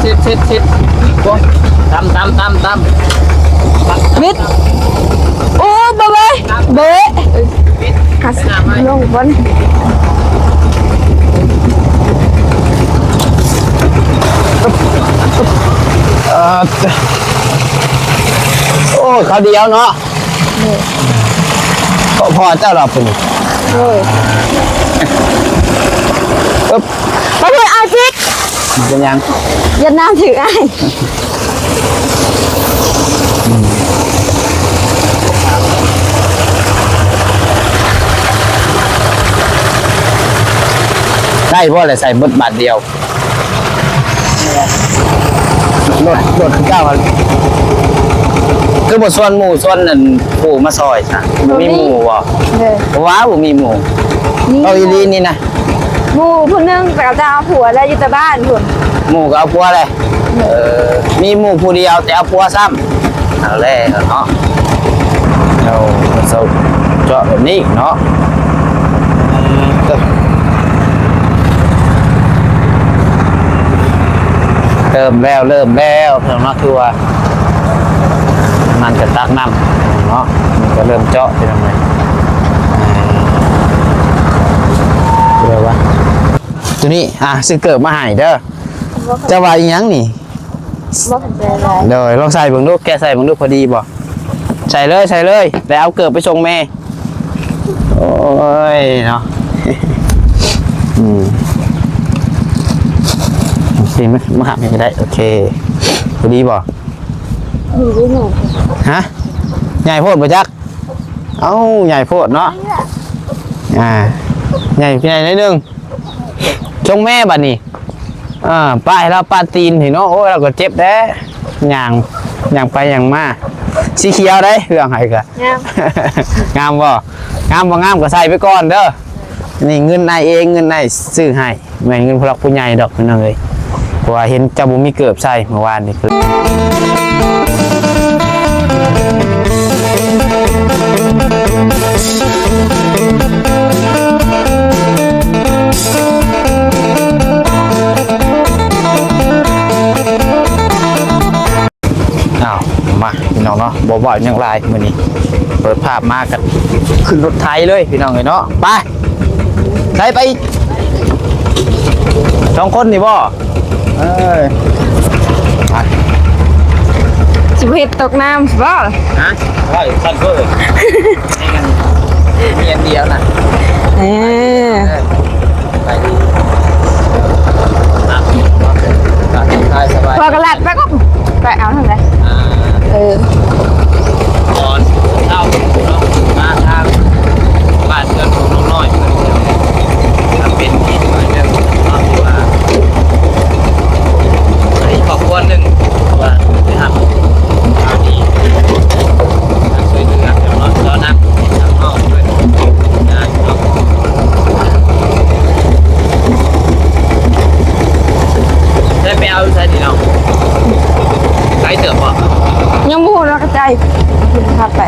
ชิดตำมิดโอ้บ่เบ้เบ้หัสลงบนโอ้เขาเดียวเนาะพอเจ้าเราเป็นปึ๊บไปเลยไอ้ฟิกเป็นยังยันน้ำถือไอ้ได้เพราะอะไรใส่บดบาทเดียวรถเจ้าคือบทส่วนหมูส่วนนั่นปู่มาซอยนะมีหมูบ่ว้าวมีหมูเอาอีลีนี่นะหมูผู้นึงแต่จะเอาผัวแล้วอยู่แต่บ้านผัวหมูก็เอาผัวเลยมีหมูผู้เดียวแต่เอาผัวซ้ำเอาเลยเนาะเราเจาะแบบนี้เนาะเริ่มแล้วเพิ่มมาคือว่ามันจะตักน้ำเนาะมันก็เริ่มเจาะไปทำไมเดี๋ยววะตัวนี้ซื้อเกิดมาให้เด้อจะว่าอีหยังนี่เดี๋ยวลองใส่เบิ่งดูแกใส่เบิ่งดูพอดีบ่ใส่เลยแล้วเอาเกิดไปส่งแม่โอ้ยเนาะสิมาหักไม่ได้โอเคพอดีบ่ฮะใหญ่โพดบ่จักเอ้าใหญ่โพดเนาะใหญ่นิดนึงชงแม่บัดนี้ป้ายแล้วป้าตีนเห็นเนาะโอ้ยเราก็เจ็บแด้อย่างไปอย่างมาสีเขียวได้เรื่องอะไรกันงามบ่งามก็ใส่ไปก่อนเด้อนี่เงินนายเองเงินนายซื้อให้ไม่เงินผู้หลักผู้ใหญ่ดอกนั่นเลยเพราะว่าเห็นเจ้าบุมีเกือบใส่เมื่อวานนี่คือมาพี่น้องเนาะบ่อยยังไรมื้อนี้เปิดภาพมากันขึ้นรถไถเลยพี่น้องเลยเนาะไปใส่ไป2 คนนี่บ่สิบเอ็ดตกน้ำบ่ฮะว่าอยู่ขั้นเพิ่มให้กันมีอันเดียวนะไปดีพอกระลัดไปก็ไปเอาทำไรตอนเล่าเนาะมาทางบ้านเกิดของน้องน้อยทำเป็นที่หน่อยเรื่องน้องว่าไอ้ครอบครัวหนึ่งว่าจะทำเอาดีช่วยเหลือเดี๋ยวเรานับห้องด้วยนะได้ไปเอาใช่ไหมน้องใครเติบบ่ยังบูแล้วกระจายขึ้นขับไป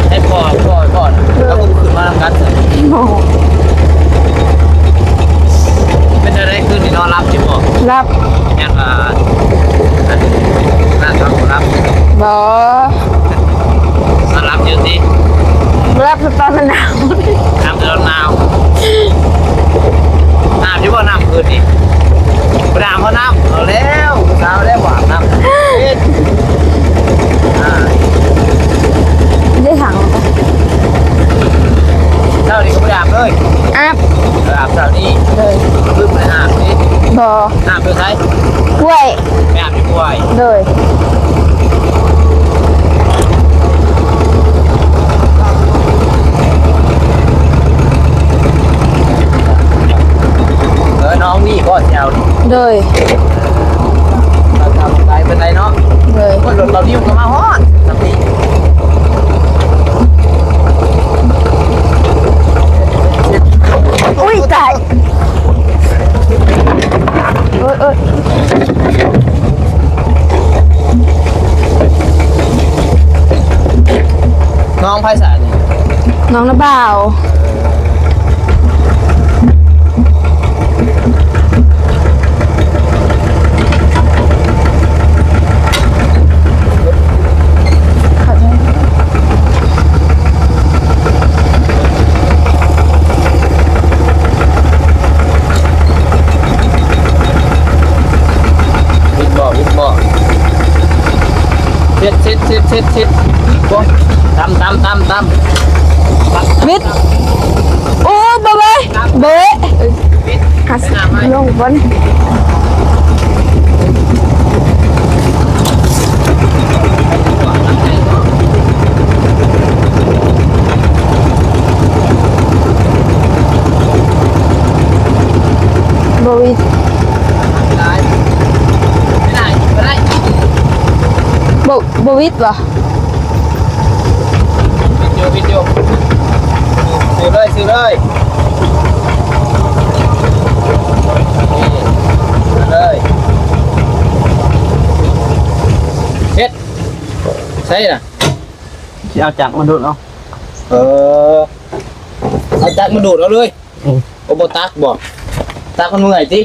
ให้พ่อแล้วก็ขึ้นมาทำกันเถอะเป็นอะไรขึ้นนี่นอนรับจิ๋วรับยังน่าจะรับบ่นอนรับอยู่สิรับตอนมันหนาวน้ำจะร้อนหนาวน้ำที่ว่าน้ำคืนนี่น้ำเพราะน้ำเอาแล้วเช้าได้หวานน้ำได้ถังเช้านี้ก็ไม่อาบเลยอาบเช้านี้เลยพึ่งเลยอาบนี่บ่อาบไปใช้กล้วยไม่อาบที่กล้วยเลยน้องนี่ก็แซวเลยเราทำไปเป็นไรเนาะเลยคนเราดิ้วกันมาฮอดทำนี้อุ้ยตายน้องไพศาลน้องน้าบ่าว ชิดตำวิทย์โอ้บะเบ้เบ้คัสลงบนบวิทบวิทวะวิดีโอซื้อเลยเลยเฮ็ดใช่น่ะเอาจักมาดูดเอาเอาจักมาดูดเอาเลยโอ้โบตักบอกตักมันเมื่อยสิ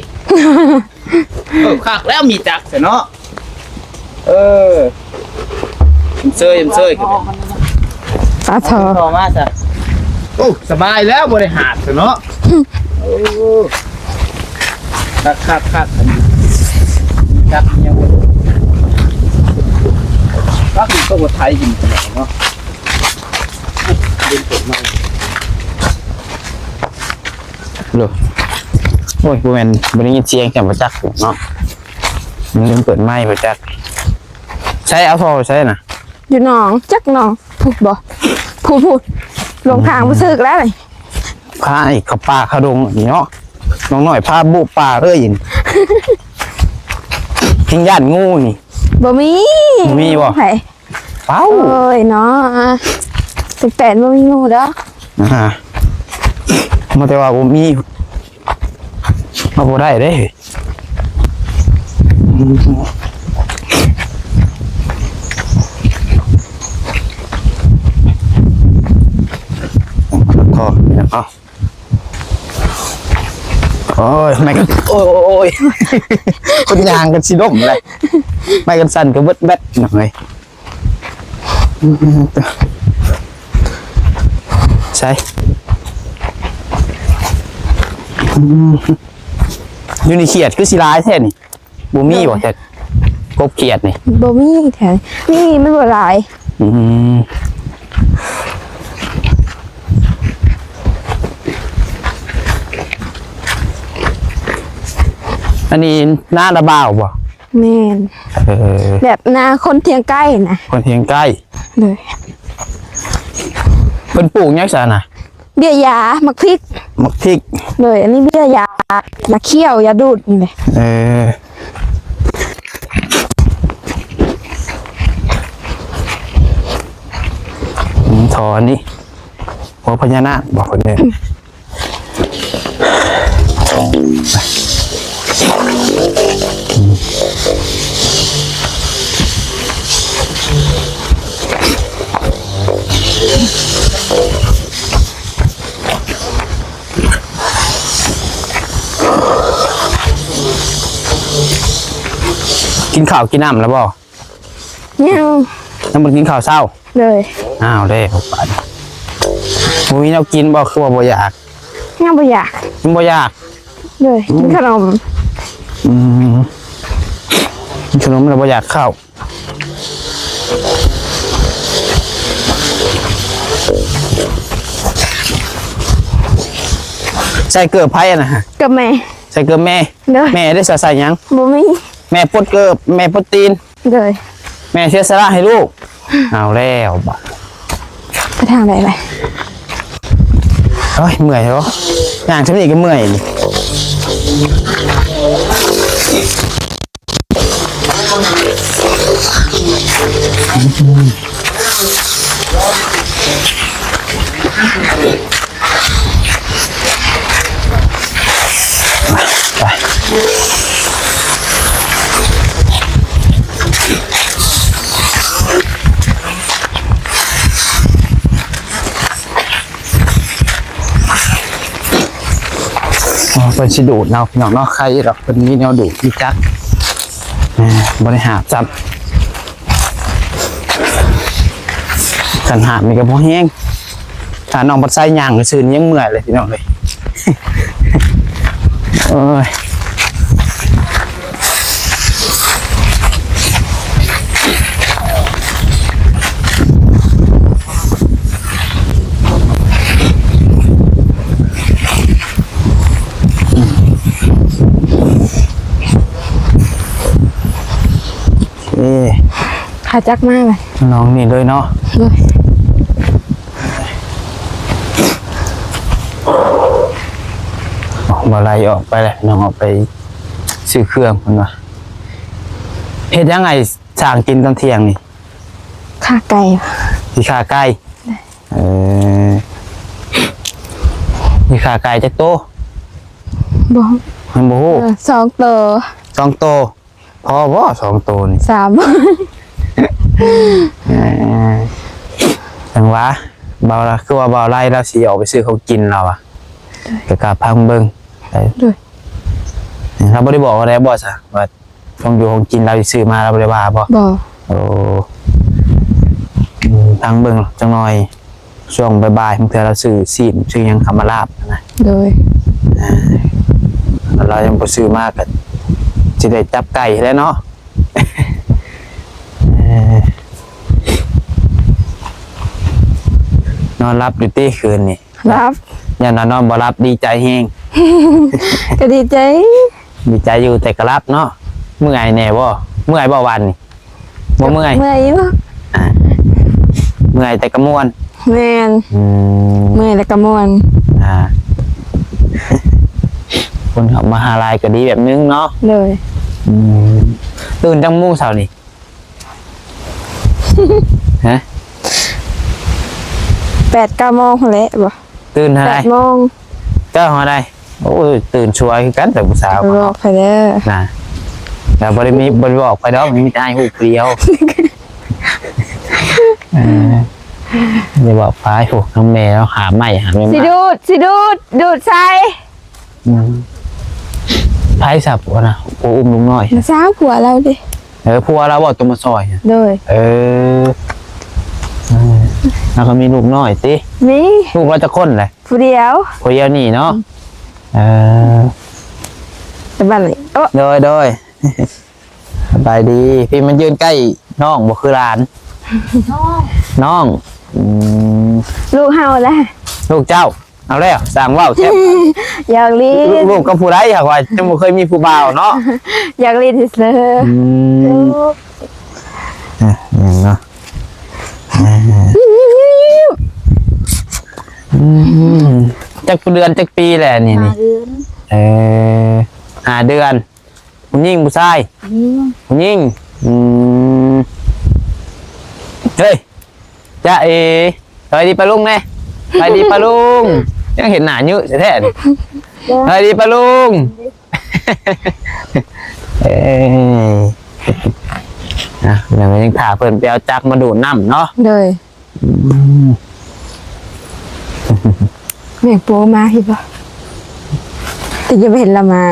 คักแล้วมีจักเนาะเซยกันตาเธอต่อมาจ้ะโอ้สบายแล้วบริหารเนาะโอ้คักจักยังรักอยู่ก็บทไทยจริงๆเนาะเป็นผลมาเลยโอ้ยพวกมันไม่ได้ยินเสียงแต่ประจักษ์เนาะมันเริ่มเปิดไม้ประจักษ์ใช้เอาโทรใช้น่ะอยู่หนองจักหนองพูดบ่พูดลงทางมาซึกแล้วเลยพาไอ้ข้าป่าข้าดงนี่เนาะน้องหน่อยพาบุกป่าเลยยินทิ้งย่านงูนี่บ่มีบ่เป้าเอ้ยเนาะแต่บ่มีงูเด้อมาแต่ว่าบ่มีมาบ่ได้เด้พอเอาโอ้ยไม่กันโอ้ยคนยางกันสิล่มเลยไม่กันสั่นกับเบิดแบดหน่อยใช่ยูนิเขียดคือสิร้ายแท้นี่บูมี่บอกแต่กบเขียดนี่บูมี่แท้นี่ไม่บ่หลายอันนี้หน้าระบ่าวบ่แม่นแบบหน้าคนเทียงใกล้นะคนเทียงใกล้เลยเพิ่นปลูกยังไงน่ะเบี้ยยามักพริกเลยอันนี้เบี้ยยาเคี่ยวยาดูดนี่เลยถอนี่หัวพญานาคบอกคนนี้กินข้าวกินน้ำแล้วบ่ยังน้ำมันกินข้าวเช้าเลยอ้าวได้ครับป้าบ่มีเรากินบ่คือว่าบ่อยากยังบ่อยากเลยกินขนมขนมเราบ่อยากข้าวใส่เกลือไผ่นะฮะกับแม่ใส่เกลือแม่ได้ใส่ยังบ่มีแม่ปดเกลือแม่ปดตีนเลยแม่เชื่อสละให้ลูกเอาแล้วบ่ไปทางไหนไปเฮ้ยเมื่อยเหรออย่างฉันนี่ก็เมื่อยนี่เป็นชิดูดเนาะพี่น้องเนาะใครหรอกเป็นนี้แนวดูดพี่จักบริหารจับขันหามีกระเพาะแห้งถ้าน้องปัดไส้ย่างก็ซื้อยังเมื่อยเลยพี่น้องเลยโอ้ย ขาจักมากเลย น้องนี่เลยเนาะ เลย บ่ไล่ออกไปเลยน้องออกไปซื้อเครื่องมันว่าเฮ็ดยังไงสร้างกินตอนเที่ยงนี่ ขาไก่ ที่ขาไก่ที่ขาไก่จักโต บ่ มันบ่ฮู้ 2 ตัว 2โตพอบ่2โตนี่ 3 จังหวะเบาละคือว่าเบาไล่เราสิออกไปซื้อเขากินเราอ่ะก็กล้าพังเบิ่งไป ด้วย เราบ่ได้บอกอะไรบ่ซะว่าต้องอยู่ของกินเราสิซื้อมาเราบ่ได้ว่าบ่ บ่ โอ้พังเบิ่งจังหน่อยช่วงบ่ายๆเพื่อเราซื้อซีนซื้อหยังคำมาลาบนะ โดย เรายังบ่ซื้อมาก็สิได้จับไก่แล้วเนาะ นอนรับอยู่ตี้คืนนี่ รับ อย่านอนบ่รับดีใจแฮง ก็ดีใจ ดีใจอยู่แต่ก็รับเนาะเมื่อยแน่บ่เมื่อยบ่วันนี่บ่เมื่อย เมื่อยอยู่ เมื่อยแต่ก็ม่วน แม่นเมื่อยแล้วก็ม่วน คนขับมหาลัยก็ดีแบบนึงเนาะ เลย ตื่นจังมุ่งเสาร์นี่ ฮะ 8-9 โมงพุ่นแหละบ่ ตื่นเท่าไหร่ 8 โมง เจ้าหัวใดโอ้ยตื่นช่วยคือกันแต่ผู้สาว บอกไปเด้อ นะแต่บริบอกไปแล้วมีแต่หูเดียวจะบอกไปโอ้น้องเมย์เราหาใหม่หาไม่ สิ มา ดูดใส่ ไพ่สับวะนะโอ้อุ้มลุงน้อย มาสาวผัวเราดิ พัวเราบอกตัวมาซอย เลย แล้วก็มีลูกน้อยสิ มี ลูกเราจะค้นเลย ผู้เดียว คนเดียวนี่เนาะแต่บ้านนี้โอ้ โดยสบายดีพี่มันยืนใกล้น้องบ่คือหลานน้อง ลูกเฮาแหละ ลูกเจ้าเอาแล้วสั่งว่าวแซ่บ อยากลีน ลูกกับผู้ใดอยากว่าจะบ่เคยมีผู้บ่าวเนาะ อยากลีนที่สุด อย่างเนาะจักเดือนจักปีแหละนี่5 เดือนผู้หญิงผู้ชายผู้หญิงเฮ้ยจ้าสวัสดีป้าลุงแน่สวัสดีป้าลุงยังเห็นหน้าเยอะแท้ๆสวัสดีป้าลุงนะยังยังถ่าเพิ่นไปเอาจักมาดูดน้ำเนาะ เลยแม่งโป้มาเห็นปะแต่ยังไม่เห็นเรามา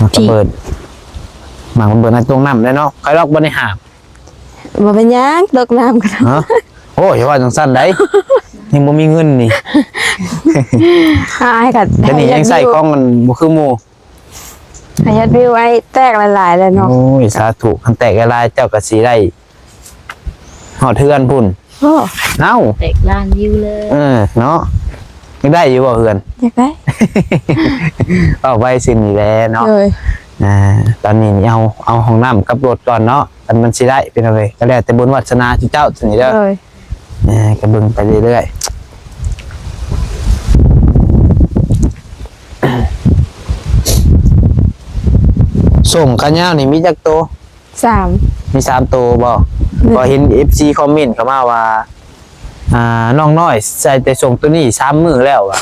มันระเบิดหมากมันเบิดในตรงน้ำเลยเนาะใครลอกบนในหาบ บ่เป็นหยังตกน้ำกัน ฮะโอ้ยอย่าว่าจังสั้นได้ยังบ่มีเงินนี่ หายกัน แต่นี่ยังใส่กล้องมันบ่คือหมู่ ให้ยอดวิวไว้แตกหลายๆเลยเนาะ โอ้ยสาธุคันแตกลายเจ้าก็สิได้หอดเทือนพุ่น โอ้ เอ้า เด็กล้านวิวเลย เนาะยังได้อยู่บ่เฮือน อยากได้ เอาไว้สินี่แหละเนาะ เลย ตอนนี้เอาห้องน้ำกับรถก่อนเนาะมันสิได้เป็นอะไรก็แล้วแต่บุญวัฒนาที่เจ้าสิเด้อ เลย กระเบึงไปเรื่อยๆส่งกันยาวนี่มีจักโตว 3 มี3 ตัวบ่ก็เห็น FC คอมเมนต์เข้ามาว่าน้องน้อยใส่แต่ส่งตัวนี้3 มื้อแล้วอ่ะ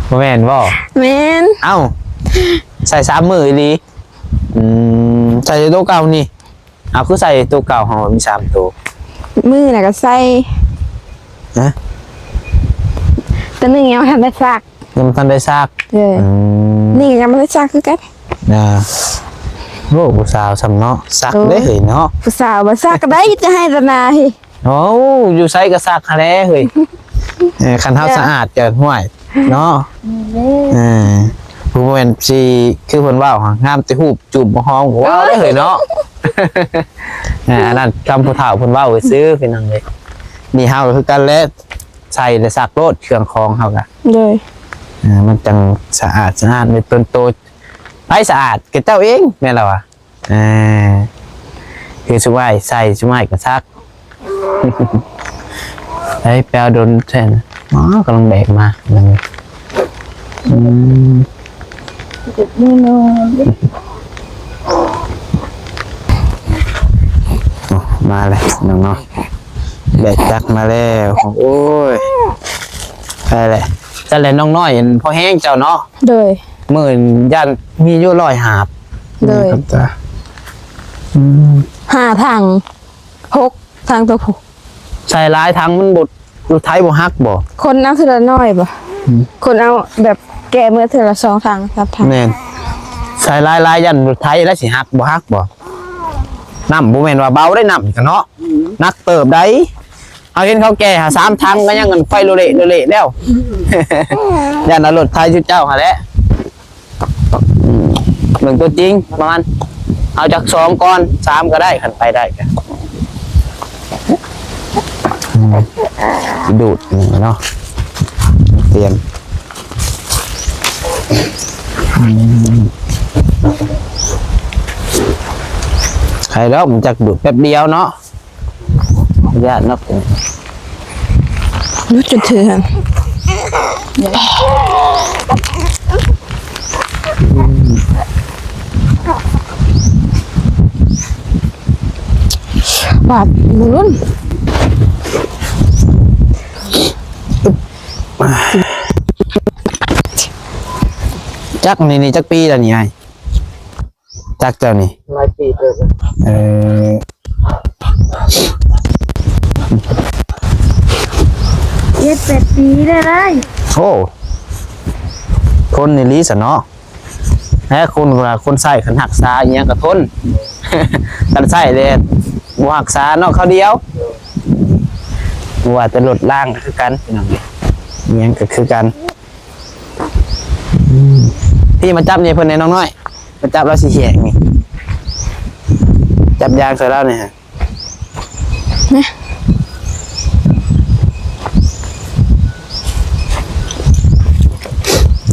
บ่แม่นบ่ แม่น เอ้าใส่3 มื้ออีหลีใส่ตัวเก่านี่เอาคือใส่ตัวเก่าของมี3 ตัว มือน่ะก็ใส่ นะ แต่นึงยังบ่ทันได้ซัก ยังบ่ทันได้ซัก เลยนี่ก็ยังบ่ได้ซักคือกัน โอ้ผู้สาวสำเนาะซักได้เฮ้ยเนาะ ผู้สาวบ่ซักก็ได้จะให้ตนาให้ โอ้อยู่ไซก็ซักหาแล้วเฮ้ยคันเท้าสะอาดจะห่วยเนาะผู้เป็นสิคือเพิ่นว่างามแต่ฮูบจูบบ่ฮ้องว้าวได้เฮ้ยเนาะอันนั้นคำผู้เฒ่าเพิ่นเว้าไว้ซื้อเป็นจังได๋นี่เฮาก็คือกันแหละใส่และซักโลดเครื่องของเฮาก็ เลย มันจังสะอาดเป็นต้นโตไปสะอาดกับเจ้าเองแม่นแล้วอ่ะ คือช่วยใส่ช่วยกระซักไอ้แปลโดนแทนอ๋อกำลังแบกมานี่นอน มาเลยน้องๆแบกจักมาแล้วโอ้ยไปเลยจะเลยน้องน้อยพอแห้งเจ้าเนาะ โดย มื่นยันมีอยู่100 หาบ เลย ครับจ้ะ 5 ทาง6 ทางตัวผู้ ใส่ร้ายทั้งมันบดรถไทยบ่ฮักบ่ คนเอาเทอละน้อยบ่คนเอาแบบแก่เมื่อเทอละ2 ทาง3 ทาง แม่นใส่ร้ายยันรถไทยแล้วสิฮักบ่ฮักบ่น้ำบ่แม่นว่าเบาได้น้ำกันเนาะนักเติบได้เอาเห็นเขาแก่หา3 ทางก็ยังเงินไฟโลเละแล้ว ยันเอารถไทยชุดเจ้าหาแหละหนึ่งตัวจริงประมาณเอาจาก2 ก่อน3ก็ได้ขันไปได้กันดูดเนาะเตรียมใครแล้วมันจะดูดแป๊บเดียวเนาะญาติเนาะ รู้จนเถื่อนบาดมุรุ่น จักนี่จักปีแล้วนี่ไงจักเจ้านี่ หลายปีเติบ 7-8 ปีได้เลย โอ้คนนี่ลีสเนาะแค่คนเวลาคนใส่ขันหักษาอย่างเงี้ยกับทน กันใส่เลยบวหักษาเนาะเขาเดียวว่าจะลดล่างก็คือกันอย่างเงี้ยก็คือกันพี่มาจับเนี่ยเพื่อนในน้องน้อยมาจับแล้วสิเหี่ยงนี่จับยางใส่แล้วเนี่ย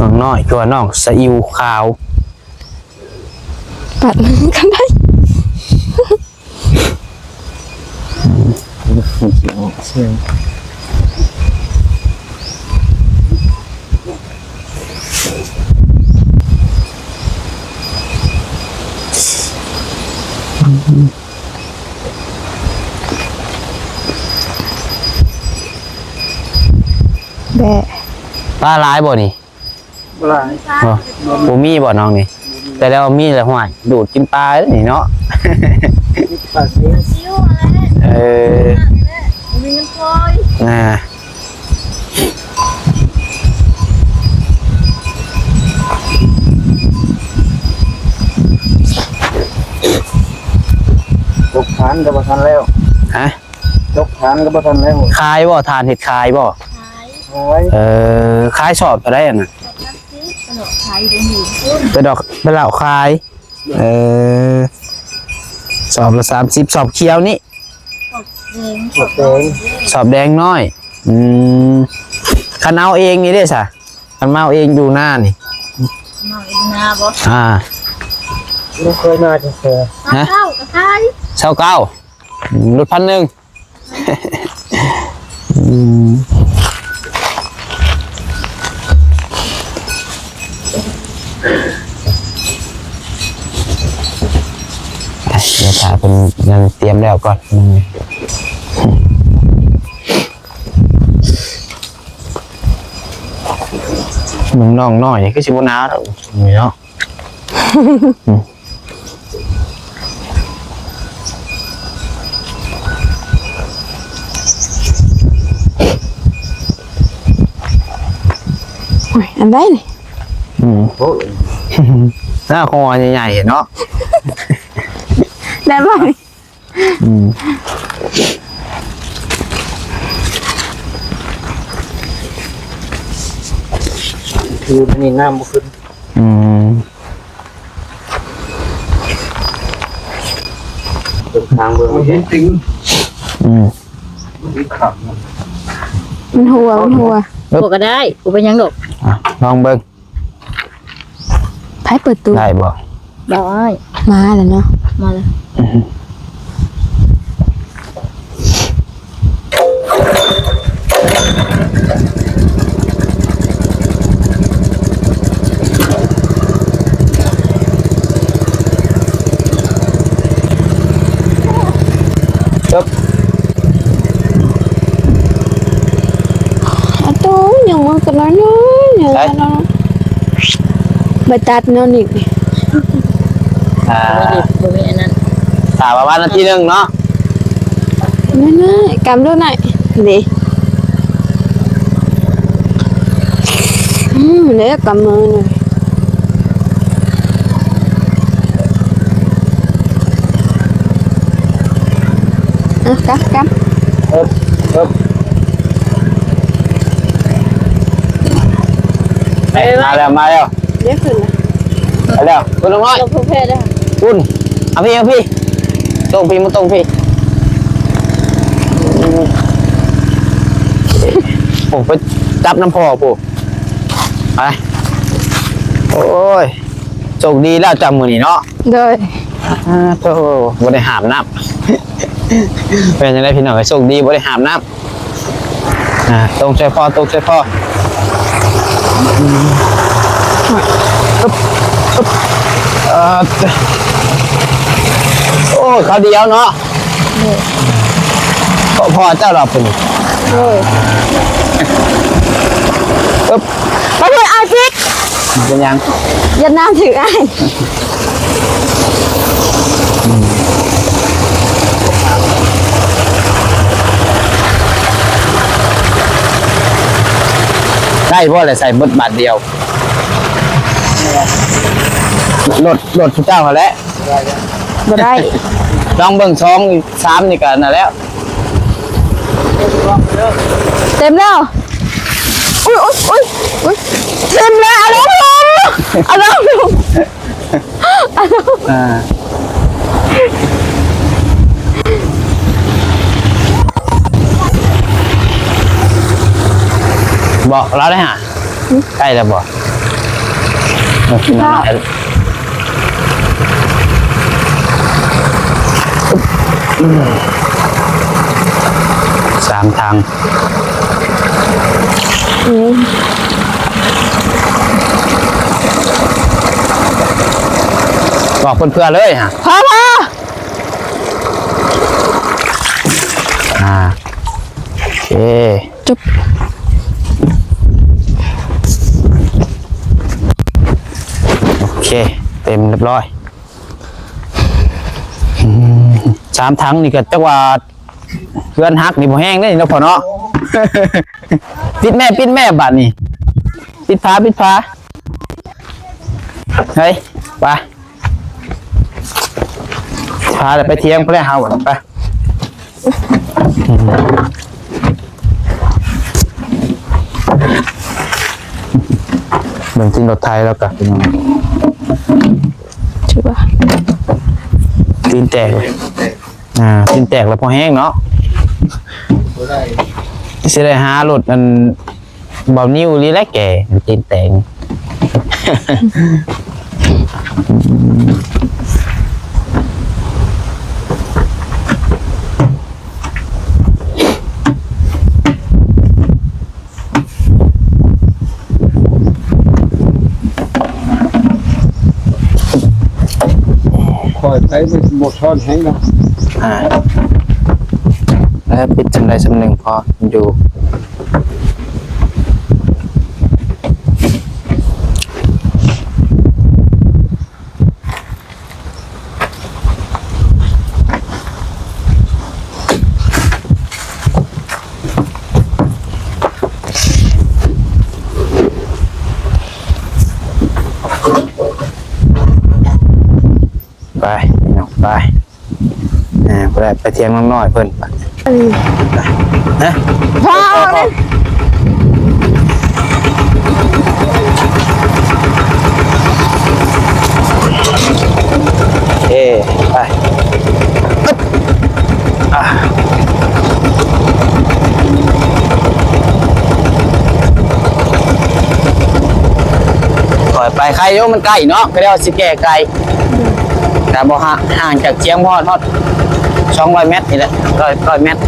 น้องน้อยตัวน้องสะอิวขาว ปัดกันได้ เสียง แบะ ปลาร้ายบ่นี่ หลาย บ่มีบ่น้องนี่แต่แล้วมีแต่ห่วยดูดกินปลาแล้วนี่เนาะ ปากเสียง เออ มีเงินพอย ตกฐานก็บ่ทันแล้ว ฮะ ตกฐานก็บ่ทันแล้ว คายบ่ทานเห็ดคายบ่ โอ้ย คายสอบไปได้ยังไงไปดอกไปเหล่าคายสอบละ30สอบเขียวนี่ หมดแดง สอบแดงน้อยคันเอาเองนี่ได้สะคันมาเอาเองอยู่หน้านี่อ่า ไม่เคยมาจังเสีย ฮะเช่าเก้าลด1,000เดี๋ยวถ่ายเป็นยังเตรียมแล้วก่อนมึงน้องน้อยก็ชิบุนาแล้วนี่เนาะอันได้นี่ โอ้ย หน้าคอใหญ่ๆเนาะ ได้บ่ คือมันนี่น้ำบ่ขึ้นเป็นทางเบิ่งเห็นจริงมีขับ มันหัว กูก็ได้กูเป็นยังดอก ลองเบิ้ง ไผเปิดตู้ ได้บ่ ได้ มาแล้วเนาะ มาเลย ปึ๊บ Aduh, yang mau kena nih, Đấy. yang mana? Betat nih. อ่า บ่มีอันนั้น ถามประมาณนาทีหนึงเนาะ Mana? Cầm luôn này. Nè. Để cầm này. Cắm cắm. ปึ๊บปึ๊บ ไปไว้ มาแล้ว Để phần này. มาแล้วคุณน้องน้อย ลงทุกเพศได้ คุณเอาพี่ตรงพี่มาตรงพี่ผมไปจับน้ำพอปู่ไปโอ้ยโชคดีแล้วจำมือนี่เนาะ Rồi. โธ่บ่ได้หามน้ำเป็นยังไงพี่น้องโชคดีบ่ได้หามน้ำตรงใจพ่อตรงใจพ่อโอ้ยเขาเดียวเนาะพอเจ้าเราเป็น Rồi. ปึ๊บ Bắt đầu ai biết? เป็นยัง Việt Nam thử ai? ได้เพราะอะไรใส่เบิดบาทเดียวรถทุกเจ้าเขาแล้ว Vào đây. ลองเบิ่งช่อง3นี่กันน่ะแล้ว Tìm đâu? Ui ui ui ui. Tìm ra ở đâu luôn? Ở đâu luôn? Ở đâu? อ่าบอกเราได้ฮะใกล้แล้วบอกสามทาง บอกเพื่อนๆเลยฮะ Phá phá. โอเค Chụp. โอเค เต็มเรียบร้อย3 ถังนี่ก็จังหวะเพื่อนฮักนี่บ่แห้งได้เนาะพ่อเนาะ ปิดแม่บัดนี่ปิดฝาเฮ้ยไปพาไปเที่ยงเพื่อนเฮาไปเบิ่งจริงรถไทยแล้วกันพี่น้อง Chụp à. ตีนแตกเลยตีนแตกแล้วพอแห้งเนาะสิได้หารถมันเบานิ้วลีแลกแก่ตีนแตก คอยไปหมดช้อนแห้งแล้ว แล้วปิดจำได้จำหนึ่งพออยู่ ไปน้องไปไปเที่ยงน้อยๆเพิ่นไปนะ Phá đi. โอเคไปปึ๊บปล่อยไปใครโยมันไก่เนาะก็เรียกว่าสิแก่ไก่ แต่บ่ห่างจากเชียงพอทอด200 เมตรนี่แหละ100 เมตร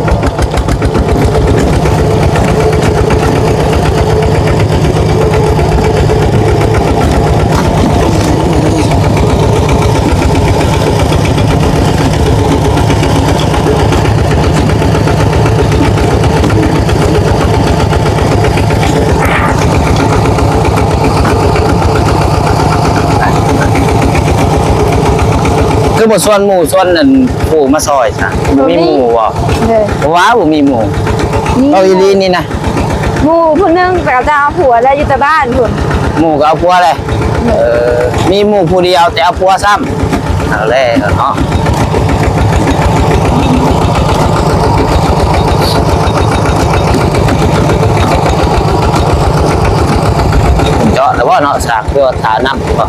คือบทส่วนหมู่ส่วนนั่นปู่มาซอยจ้ะบ่มีหมู่บ่ เลย ว้าวบ่มีหมู่เอาอีหลีนี่นะ หมู่ผู้หนึงแต่ก็จะเอาผัวแล้วอยู่แต่บ้านพุ่น หมู่ก็เอาผัวเลยมีหมู่ผู้เดียวแต่เอาผัวซ้ำเอาแล้วเนาะเจาะแล้วว่าเนาะสากเพื่อฐาน้ำบ่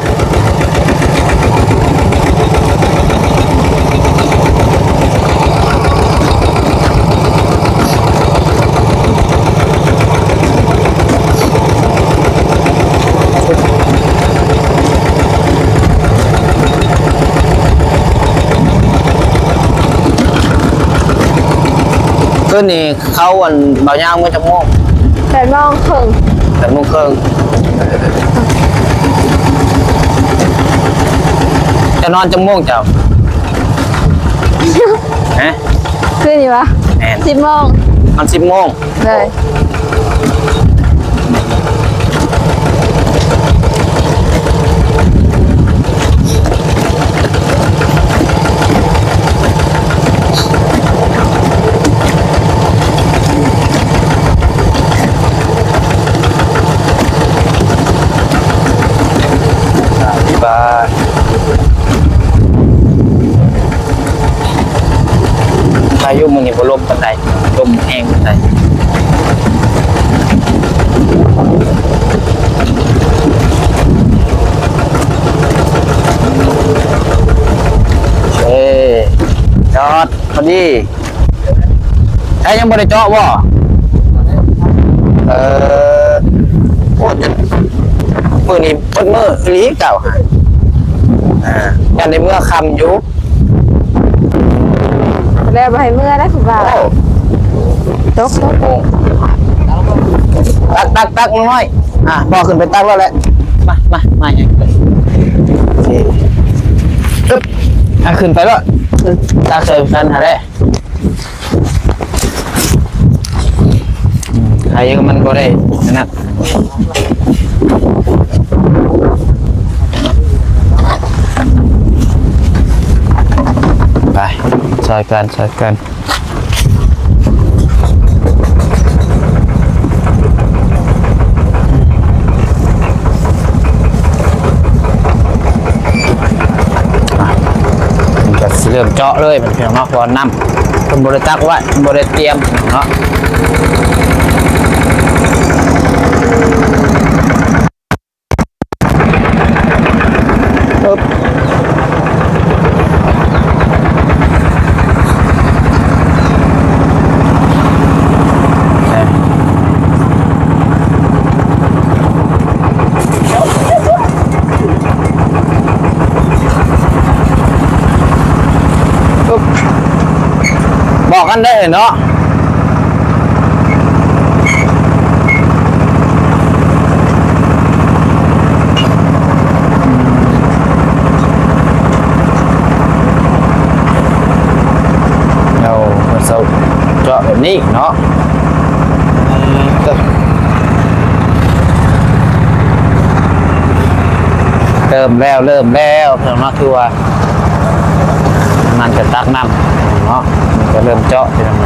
คืนนี้เขาอันเบาย่างเมื่อจะโมง 8:30 8:30จะนอนจะโมงเจ้าฮะ คืนนี้วะ แม่น 10:00 น นอน10 โมง เลย บายพายุมันนี่บ่ลมปานใดลมแห้งปานใดจอดพอดีใช้ยังบ่ได้เจาะบ่โอ้ยมือนี้เปิดมืออีหลีเก่ายันในเมื่อคำอยู่ แล้วบ่ให้เมื่อได้ผู้บ่าว โอ้ ตก โอ้ตักน้อยพอขึ้นไปตักแล้วแหละมาอย่างนี้อึ๊บขึ้นไปแล้วตักเสร็จกันหาได้ใครก็มันก็ได้นะไปซอยกันเริ่มเจาะเลยเป็นเพียงเนาะพอน้ำคนบริตักไว้บริเตรียมเนาะบอกกันได้เนาะเราเจาะแบบนี้เนาะเริ่มแล้วเพิ่มมาคือว่ามันจะตักน้ำเนาะมันก็เริ่มเจาะไปทำไม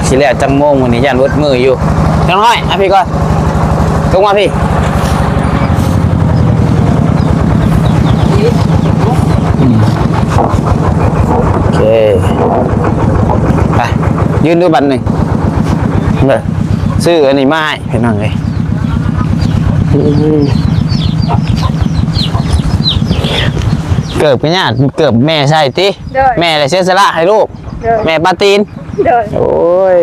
สิแล้วจังโมงวันนี้ยันวดมืออยู่จังน้อยพี่ก่อนตรงมาพี่โอเคไปยืนดูบัตรหนึ่งเด้อซื้ออันนี้มาให้พี่น้องเลยเกิดพี่ญาติเกิดแม่ใช่ติแม่เลยเสียสละให้ลูกแม่ปาตีนโอ้ย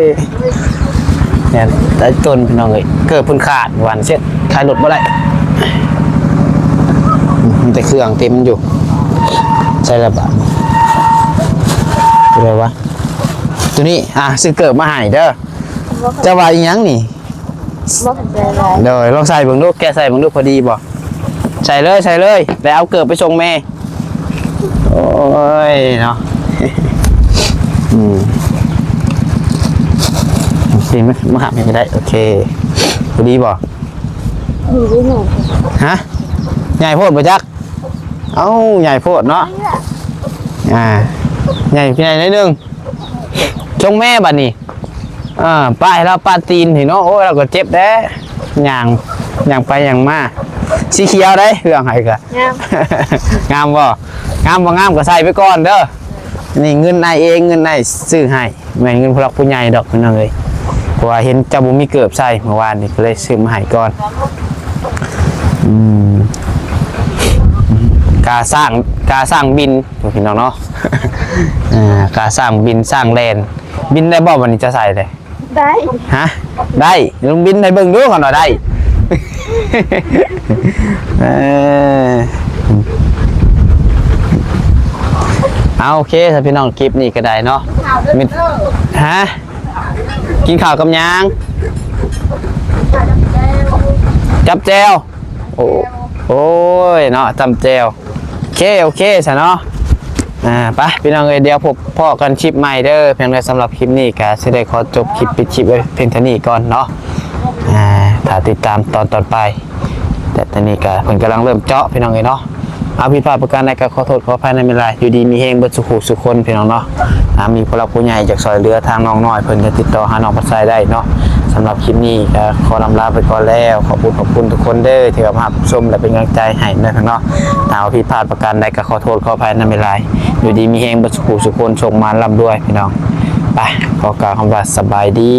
เนี่ยแต่ต้นพี่น้องเลยเกิดพุ่นขาดวันเสร็จขายรถบ่ได้มันแต่เครื่องเต็มอยู่ใช่ระบาดอะไรวะตัวนี้ซื้อเกิดมาให้เด้อจะว่าอีหยังนี่เดี๋ยวลองใส่เบิ่งดูแกใส่เบิ่งดูพอดีบ่ใส่เลยแล้วเอาเกิดไปส่งแม่โอ้ยเนาะสิมาหาไม่ได้โอเคพอดีบ่ฮะใหญ่โพดบ่จักเอ้าใหญ่โพดเนาะใหญ่นิดนึงส่งแม่บัดนี้ป้ายแล้วป้าตีนเห็นเนาะโอ้ยเราก็เจ็บแด้ย่างไปย่างมาสีเขียวได้เรื่องไหนกะงามบ่งามก็ใส่ไปก่อนเด้อนี่เงินนายเองเงินนายซื้อให้ไม่เงินผู้หลักผู้ใหญ่ดอกนั่นเลยเพราะว่าเห็นเจ้าบุมีเกิบใส่เมื่อวานนี่ก็เลยซื้อมาให้ก่อนกาสร้างบินพี่น้องเนาะกาสร้างบินสร้างแลนบินได้บ่วันนี้จะใส่เลยได้ฮะได้ลงบินให้เบิ่งดูก่อนหน่อยได้เอาโอเคถ้าพี่น้องคลิปนี้ก็ได้เนาะฮะกินข้าวกับยางจับแจวโอ้ยเนาะจำแจวโอเคใช่เนาะไปพี่น้องเดี๋ยวพบพ่อกันคลิปใหม่เด้อเพียงแต่สำหรับคลิปนี้ก็จะได้ขอจบคลิปปิดคลิปไว้เพียงเท่านี้ก่อนเนาะถ้าติดตามตอนต่อไปแต่ตอนนี้ก็เพิ่นกำลังเริ่มเจาะพี่น้องเนาะเอาผิดพลาดประการใดก็ขอโทษขออภัยในเวลาอยู่ดีมีเฮงเบิดสุขคนพี่น้องเนาะมีผู้หลักผู้ใหญ่จากซอยเรือทางน้องน้อยเพิ่นจะติดต่อหาน้องปัสไซได้เนาะสำหรับคลิปนี้ก็ขอลำลาไปก่อนแล้วขอบคุณทุกคนเด้อที่มาชมและเป็นกำลังใจให้เนาะถ้าผิดพลาดประการใดก็ขอโทษขออภัยในเวลาอยู่ดีมีเฮงเบิดสุขคนส่งมาร่ำด้วยพี่น้องไปขอกล่าวคำว่าสบายดี